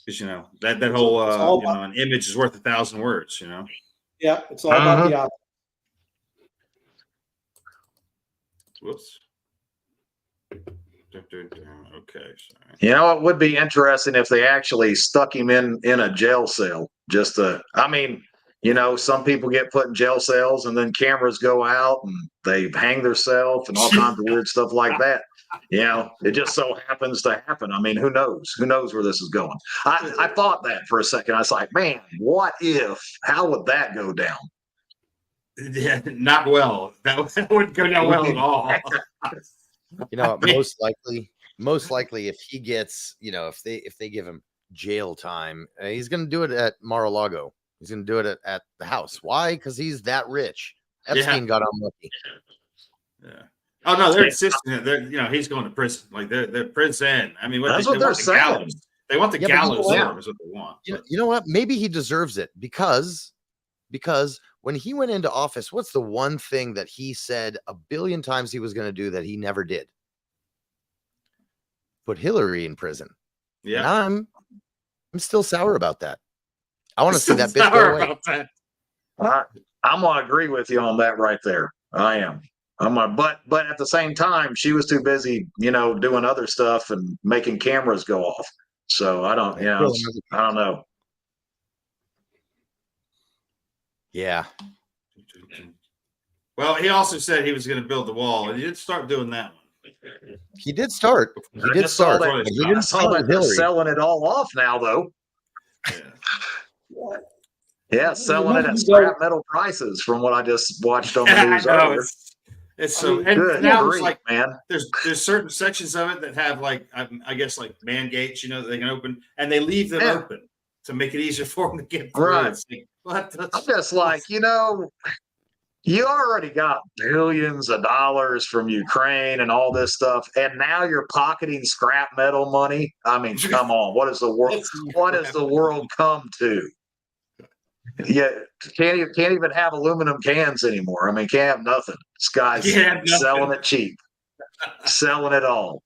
because that whole an image is worth 1,000 words. Yeah, it's all about the opposite. Whoops. Okay. Sorry. It would be interesting if they actually stuck him in a jail cell. Some people get put in jail cells and then cameras go out and they hang themselves and all kinds of weird stuff like that. It just so happens to happen. Who knows? Who knows where this is going? I thought that for a second. I was like, man, what if? How would that go down? Yeah, not well. That wouldn't go down well at all. Most likely, if he gets, if they give him jail time, he's going to do it at Mar-a-Lago. He's going to do it at the house. Why? Because he's that rich. Epstein got unlucky. Yeah. Oh no, they're insisting that he's going to prison. Like they're prison. That's what they're saying. They want the gallows. Is what they want. You know what? Maybe he deserves it because when he went into office, what's the one thing that he said 1 billion times he was going to do that he never did? Put Hillary in prison. Yeah. And I'm still sour about that. I want to see that bitch go away. I'm going to agree with you on that right there. I am. But at the same time, she was too busy, doing other stuff and making cameras go off. So I don't know. Yeah. Well, he also said he was going to build the wall, and he did start doing that one. He did start. He didn't start Hillary. Selling it all off now, though. Yeah, selling it at scrap metal prices, from what I just watched on the news earlier. It's so, and now it's like, man, there's certain sections of it that have like, I guess like man gates, that they can open, and they leave them open to make it easier for them to get through. Right. Like, I'm just like, you already got billions of dollars from Ukraine and all this stuff, and now you're pocketing scrap metal money. Come on, what is the world? What does the world come to? Yeah, can't even have aluminum cans anymore. Can't have nothing. This guy's selling it cheap, selling it all.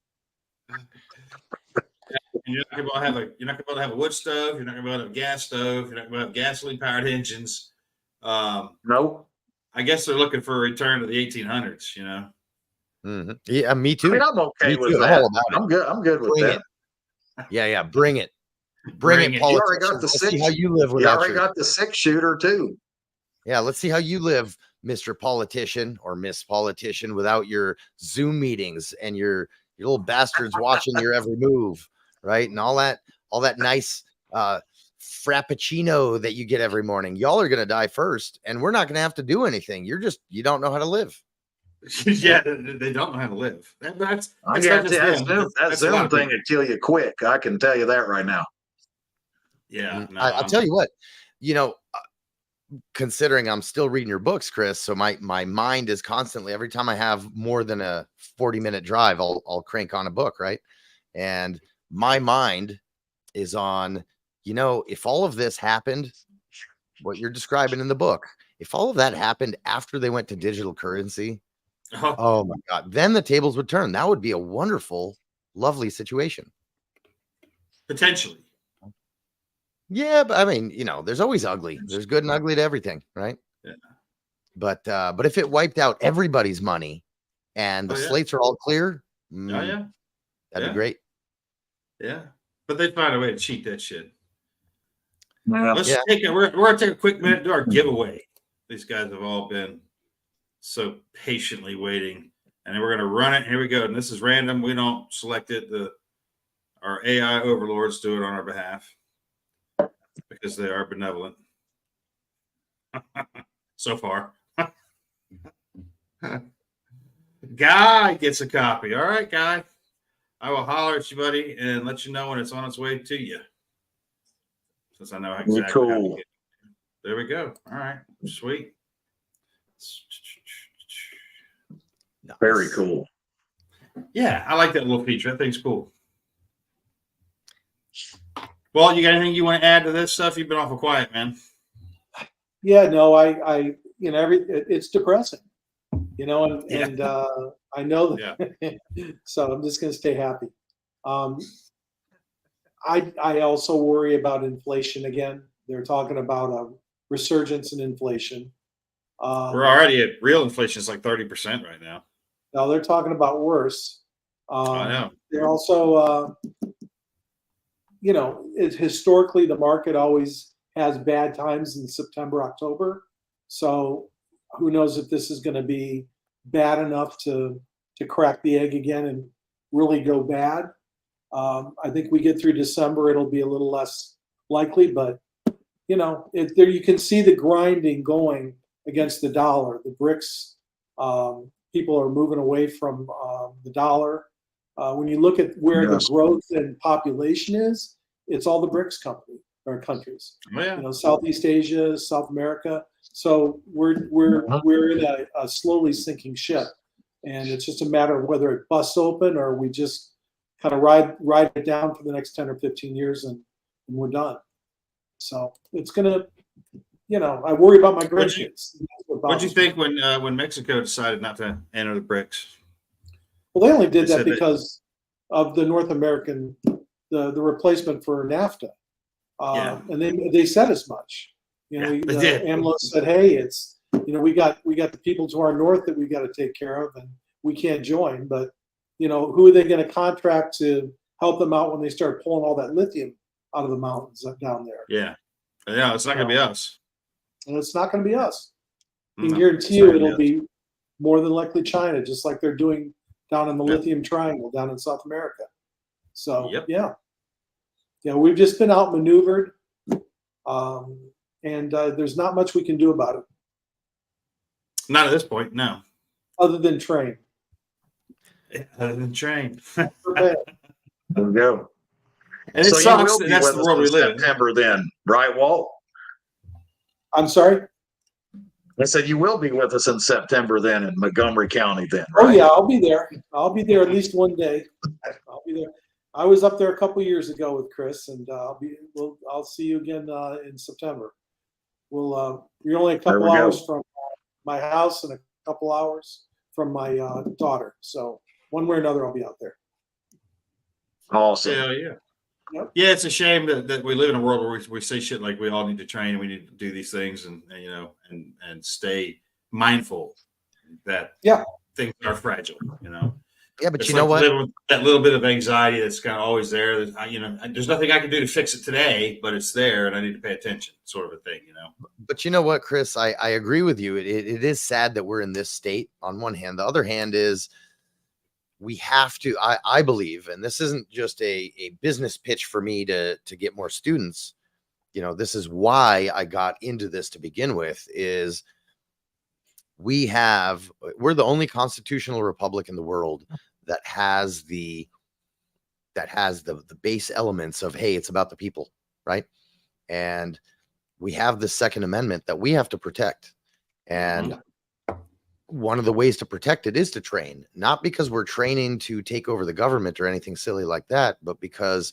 You're not going to have a wood stove. You're not going to have a gas stove. You're not going to have gasoline powered engines. Nope. I guess they're looking for a return to the 1800s. Mm-hmm. Yeah, me too. I'm okay with that. I'm good with that. Yeah, bring it. Bring it. You already got the see how you live without. You already got the 6-shooter too. Yeah, let's see how you live, Mr. Politician or Miss Politician, without your Zoom meetings and your little bastards watching your every move, right? And all that nice frappuccino that you get every morning. Y'all are gonna die first, and we're not gonna have to do anything. You don't know how to live. Yeah, they don't know how to live. That Zoom thing will kill you quick. I can tell you that right now. Yeah, no, I'll tell you what, considering I'm still reading your books, Chris, so my mind is constantly, every time I have more than a 40-minute drive, I'll crank on a book, right? And my mind is on, if all of this happened what you're describing in the book, if all of that happened after they went to digital currency, oh my God, then the tables would turn. That would be a wonderful, lovely situation. Potentially. Yeah, but I mean, there's always ugly. There's good and ugly to everything, right? Yeah. But if it wiped out everybody's money and the slates are all clear, that'd be great. Yeah, but they'd find a way to cheat that shit. Well, Let's take it. We're gonna take a quick minute to do our giveaway. These guys have all been so patiently waiting, and then we're gonna run it. Here we go. And this is random. We don't select it. Our AI overlords do it on our behalf because they are benevolent. So far. Guy gets a copy. All right, Guy. I will holler at you, buddy, and let you know when it's on its way to you. Since I know exactly how to get it. There we go. All right. Sweet. Very cool. Yeah, I like that little feature. That thing's cool. Well, you got anything you want to add to this stuff? You've been awful quiet, man. Yeah, no, it's depressing, and I know that. So I'm just going to stay happy. I also worry about inflation again. They're talking about a resurgence in inflation. We're already at real inflation is like 30% right now. Now they're talking about worse. I know. They're also, historically the market always has bad times in September, October. So who knows if this is going to be bad enough to crack the egg again and really go bad. I think we get through December, it'll be a little less likely, but there you can see the grinding going against the dollar. The BRICS, people are moving away from the dollar. When you look at where the growth and population is, it's all the BRICS countries. Oh, yeah. Southeast Asia, South America. So we're in a slowly sinking ship, and it's just a matter of whether it busts open or we just kind of ride it down for the next 10 or 15 years and we're done. So it's gonna, I worry about my grandkids. What'd you think when Mexico decided not to enter the BRICS? Well, they only did that because of the North American, the replacement for NAFTA. And they said as much. They did. AMLO said, "Hey, it's we got the people to our north that we got to take care of, and we can't join. But who are they going to contract to help them out when they start pulling all that lithium out of the mountains down there?" Yeah, it's not going to be us. And it's not going to be us. I can guarantee you it'll be more than likely China, just like they're doing down in the lithium triangle down in South America. So we've just been outmaneuvered, and there's not much we can do about it. Not at this point, no. Other than train. Other than train. There we go. And it sucks. That's the world we live in. September then, right, Walt? I'm sorry? I said you will be with us in September then in Montgomery County then, right? Oh, yeah, I'll be there. I'll be there at least one day. I'll be there. I was up there a couple years ago with Chris, and I'll see you again in September. You're only a couple hours from my house and a couple hours from my daughter. So one way or another, I'll be out there. Awesome. Hell yeah. Yep. Yeah, it's a shame that we live in a world where we say shit like we all need to train, we need to do these things, and stay mindful that things are fragile. Yeah, but it's you know what? With that little bit of anxiety that's kind of always there. There's nothing I can do to fix it today, but it's there, and I need to pay attention, sort of a thing. But you know what, Chris? I agree with you. It is sad that we're in this state. On one hand, the other hand is we have to. I believe, and this isn't just a business pitch for me to get more students. This is why I got into this to begin with. Is we're the only constitutional republic in the world that has the base elements of, hey, it's about the people, right? And we have the Second Amendment that we have to protect. And one of the ways to protect it is to train, not because we're training to take over the government or anything silly like that, but because,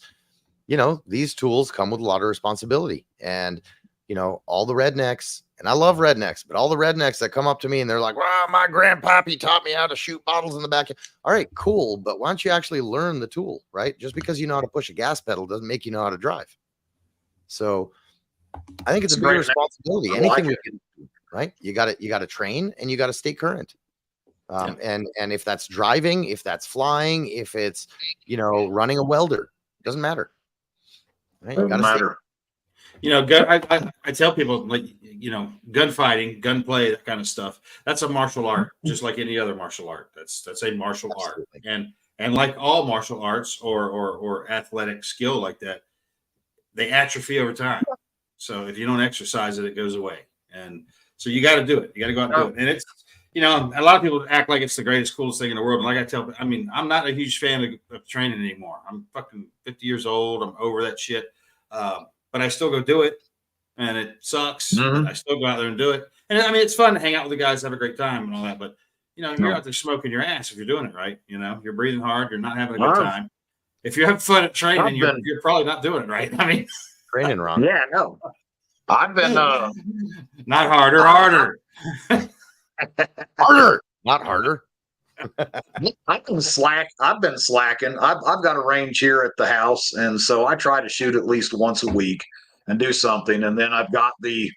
these tools come with a lot of responsibility. And you know, all the rednecks, and I love rednecks, but all the rednecks that come up to me and they're like, well, my grandpappy taught me how to shoot bottles in the back. All right, cool. But why don't you actually learn the tool, right? Just because you know how to push a gas pedal doesn't make you know how to drive. So I think it's a big responsibility. Anything we can do, right? You got to train and you got to stay current. And if that's driving, if that's flying, if it's, you know, running a welder, it doesn't matter. Right? Doesn't matter. You know, I tell people, like, you know, gunfighting, gunplay, that kind of stuff. That's a martial art, just like any other martial art. That's a martial Absolutely. art, and like all martial arts or athletic skill like that, they atrophy over time. So if you don't exercise it, it goes away. And so you got to do it. You got to go out and do it. And it's, you know, a lot of people act like it's the greatest, coolest thing in the world. And like I tell, I mean, I'm not a huge fan of training anymore. I'm fucking 50 years old. I'm over that shit. But I still go do it, and it sucks. But I still go out there and do it. And I mean, it's fun to hang out with the guys, have a great time and all that. But, you know, you're out there smoking your ass if you're doing it right. You know, you're breathing hard. You're not having a good time. If you're having fun at training, you're probably not doing it right. I mean, training wrong. Yeah, no. I've been not harder. Harder, not harder. I've been slacking. I've got a range here at the house, and so I try to shoot at least once a week and do something. And then I've got the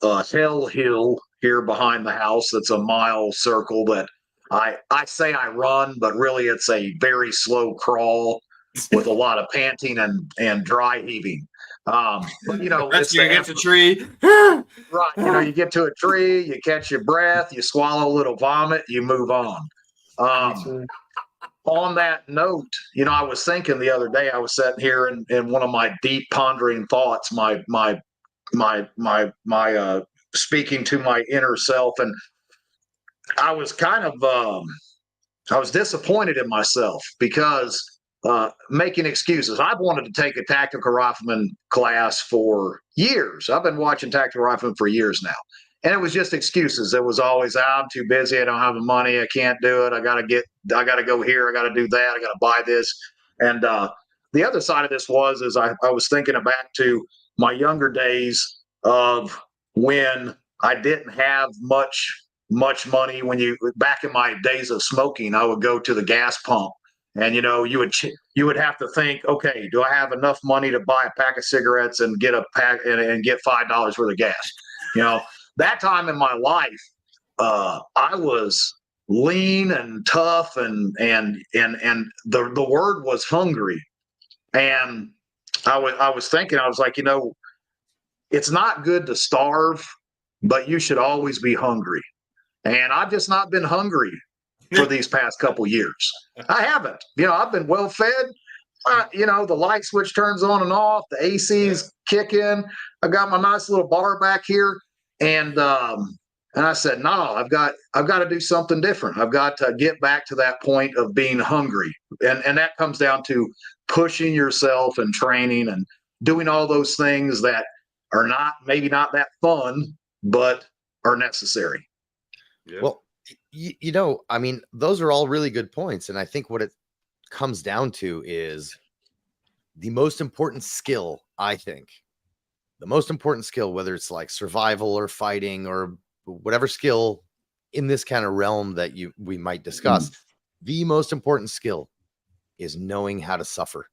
Hell Hill here behind the house. That's a mile circle that I say I run, but really it's a very slow crawl with a lot of panting and dry heaving. But you know, that's you get to a tree. Right. You know, you get to a tree, you catch your breath, you swallow a little vomit, you move on. On that note, you know, I was thinking the other day, I was sitting here in one of my deep pondering thoughts, my speaking to my inner self, and I was kind of I was disappointed in myself because making excuses. I've wanted to take a tactical rifleman class for years. I've been watching tactical rifleman for years now. And it was just excuses. It was always, I'm too busy. I don't have the money. I can't do it. I got to go here. I got to do that. I got to buy this. And the other side of this is I was thinking back to my younger days of when I didn't have much money. Back in my days of smoking, I would go to the gas pump. And, you know, you would have to think, okay, do I have enough money to buy a pack of cigarettes and get a pack and get $5 worth of gas? You know, that time in my life, I was lean and tough and the word was hungry. And I was thinking, I was like, you know, it's not good to starve, but you should always be hungry. And I've just not been hungry for these past couple years. I haven't. You know, I've been well fed. You know, the light switch turns on and off. The AC's kicking. I got my nice little bar back here, and I said, no, I've got to do something different. I've got to get back to that point of being hungry, and that comes down to pushing yourself and training and doing all those things that are maybe not that fun, but are necessary. Yeah. Well, you know, I mean, those are all really good points. And I think what it comes down to is the most important skill, I think, the most important skill, whether it's like survival or fighting or whatever skill in this kind of realm that we might discuss, the most important skill is knowing how to suffer,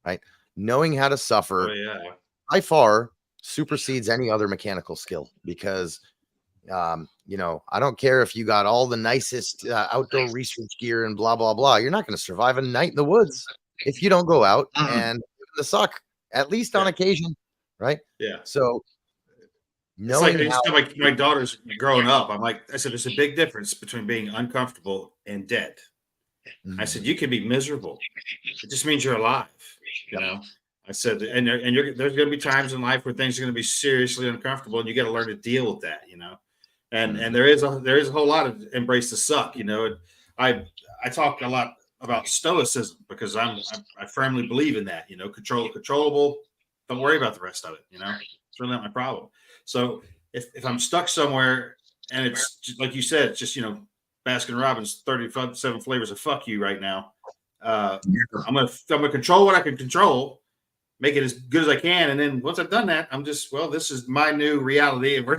right? Knowing how to suffer by far supersedes any other mechanical skill because you know, I don't care if you got all the nicest outdoor research gear and blah, blah, blah. You're not going to survive a night in the woods if you don't go out and the suck, at least on occasion. Right. Yeah. So knowing my daughter's growing up, I said, there's a big difference between being uncomfortable and dead. I said, you can be miserable. It just means you're alive. You know, I said, and there's going to be times in life where things are going to be seriously uncomfortable and you got to learn to deal with that, you know? And there is a whole lot of embrace the suck, you know. I talk a lot about Stoicism because I firmly believe in that, you know, controllable. Don't worry about the rest of it, you know. It's really not my problem. So if I'm stuck somewhere and it's just, like you said, it's just, you know, Baskin Robbins 37 flavors of fuck you right now. I'm gonna control what I can control, make it as good as I can. And then once I've done that, I'm just, well, this is my new reality, and we're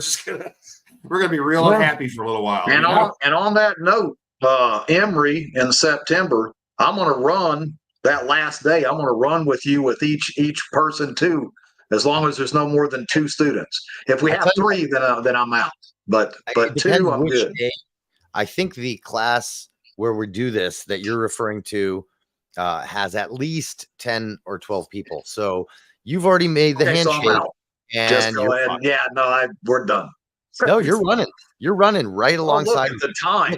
gonna be real unhappy for a little while. And on that note, Angery in September, I'm gonna run that last day. I'm gonna run with you with each person too, as long as there's no more than 2 students. If we have 3, then I'm out. But 2, I'm good. Day. I think the class where we do this that you're referring to has at least 10 or 12 people. So you've already made the handshake. So and just go ahead. Yeah, no, we're done. No, you're running. You're running right alongside the time.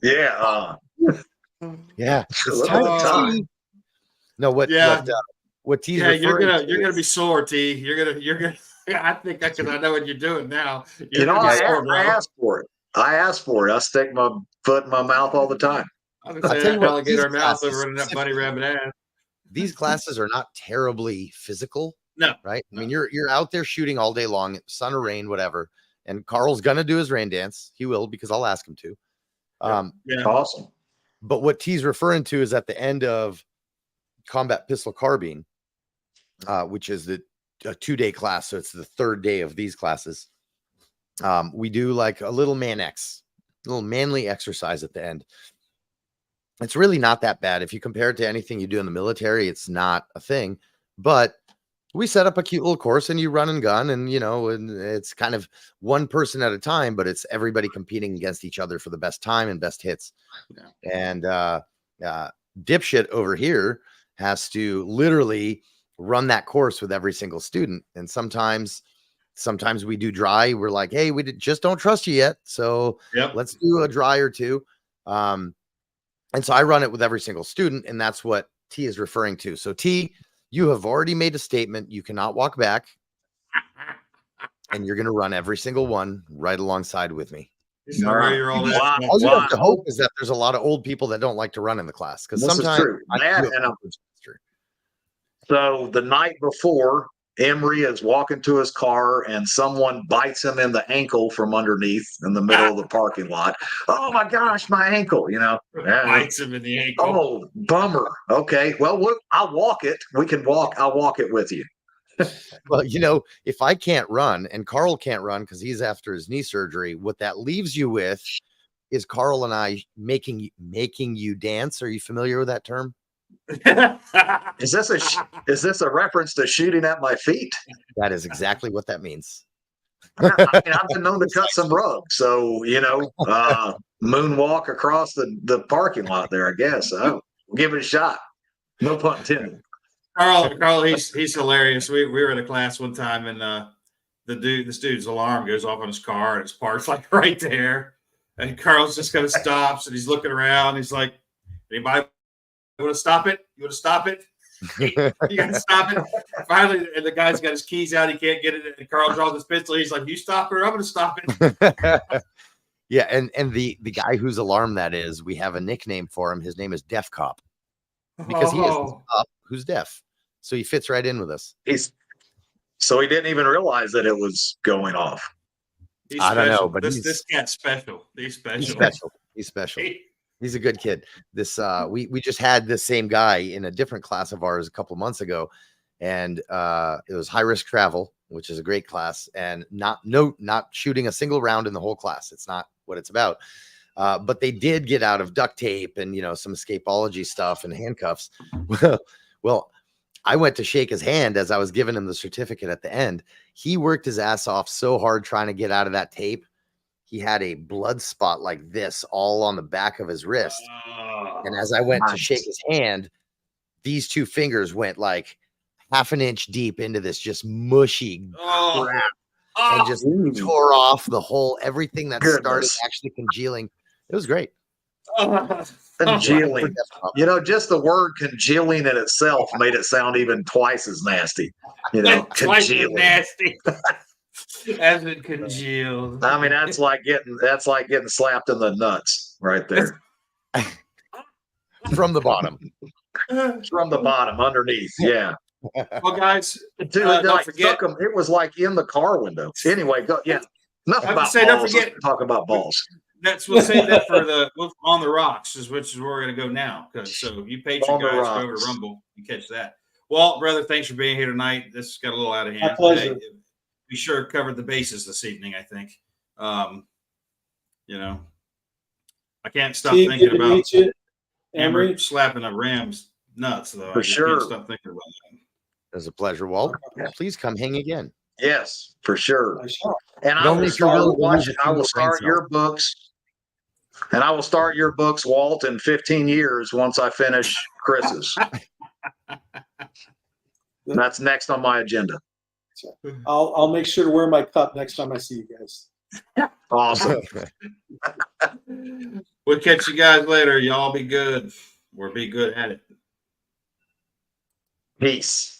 Yeah. Yeah. It's time. No, what T's you're gonna be sore, T. You're gonna I think that because I know what you're doing now. I asked for it. I stick my foot in my mouth all the time. I'm gonna say alligator mouth over running that bunny rabbit ass. These classes are not terribly physical. No. Right? I mean, you're out there shooting all day long, sun or rain, whatever. And Carl's gonna do his rain dance. He will, because I'll ask him to. Awesome. But what T's referring to is at the end of combat pistol carbine, which is a 2-day class. So it's the 3rd day of these classes. We do like a little little manly exercise at the end. It's really not that bad. If you compare it to anything you do in the military, it's not a thing, but we set up a cute little course and you run and gun, and and it's kind of one person at a time, but it's everybody competing against each other for the best time and best hits. Yeah. And dipshit over here has to literally run that course with every single student. And sometimes we do dry. We're like, hey, just don't trust you yet. So let's do a dry or 2. And so I run it with every single student, and that's what T is referring to. So T, you have already made a statement. You cannot walk back, and you're going to run every single one right alongside with me. All you have to hope is that there's a lot of old people that don't like to run in the class, because sometimes so the night before, Angery is walking to his car and someone bites him in the ankle from underneath in the middle of the parking lot. Oh my gosh, my ankle, bites him in the ankle. Oh, bummer. Okay. Well, I'll walk it. I'll walk it with you. Well, if I can't run and Carl can't run because he's after his knee surgery, what that leaves you with is Carl and I making you dance. Are you familiar with that term? Is this a reference to shooting at my feet? That is exactly what that means. I've been known to cut some rugs, so moonwalk across the parking lot there. I guess we'll give it a shot. No pun intended. Carl, he's hilarious. We were in a class one time, and this dude's alarm goes off on his car, and it's parked like right there. And Carl's just kind of stops, and he's looking around. He's like, "Anybody want to stop it? You want to stop it? You got to stop it." Finally, and the guy's got his keys out. He can't get it. And Carl draws his pistol. He's like, "You stop it, or I'm going to stop it." Yeah, and the guy whose alarm that is, we have a nickname for him. His name is Deaf Cop, because he is a cop who's deaf. So he fits right in with us. So he didn't even realize that it was going off. I don't know, but this cat's special. He's special. He's a good kid. This we just had this same guy in a different class of ours a couple of months ago, and it was high risk travel, which is a great class, and not shooting a single round in the whole class. It's not what it's about. But they did get out of duct tape and some escapology stuff and handcuffs. Well, I went to shake his hand as I was giving him the certificate at the end. He worked his ass off so hard trying to get out of that tape. He had a blood spot like this all on the back of his wrist. And as I went to shake his hand, these 2 fingers went like half an inch deep into this just mushy crap and just tore off the whole, everything that started actually congealing. It was great. Congealing. Just the word congealing in itself made it sound even twice as nasty. Congealing. Nasty. As it congealed. I mean, that's like getting slapped in the nuts right there. From the bottom. From the bottom, underneath. Yeah. Well, guys, don't forget it was like in the car window. Anyway, go. Yeah. Nothing about balls. Don't forget. Talk about balls. We'll save that for the On the Rocks, which is where we're going to go now. So you Patreon guys go over to Rumble and catch that. Walt, brother, thanks for being here tonight. This got a little out of hand. My pleasure. Hey, we sure covered the bases this evening, I think. I can't stop Steve, thinking good to about meet you. Angery Angery. slapping a Rams nuts, though. For I just sure. can't stop thinking about that. It was a pleasure, Walt. Please come hang again. Yes, for sure. I shall. And I Don't will make your start will- watching. I will brain start cells. your books. And I will start your books, Walt, in 15 years once I finish Chris's. That's next on my agenda. I'll make sure to wear my cup next time I see you guys. Awesome. We'll catch you guys later. Y'all be good or be good at it. Peace.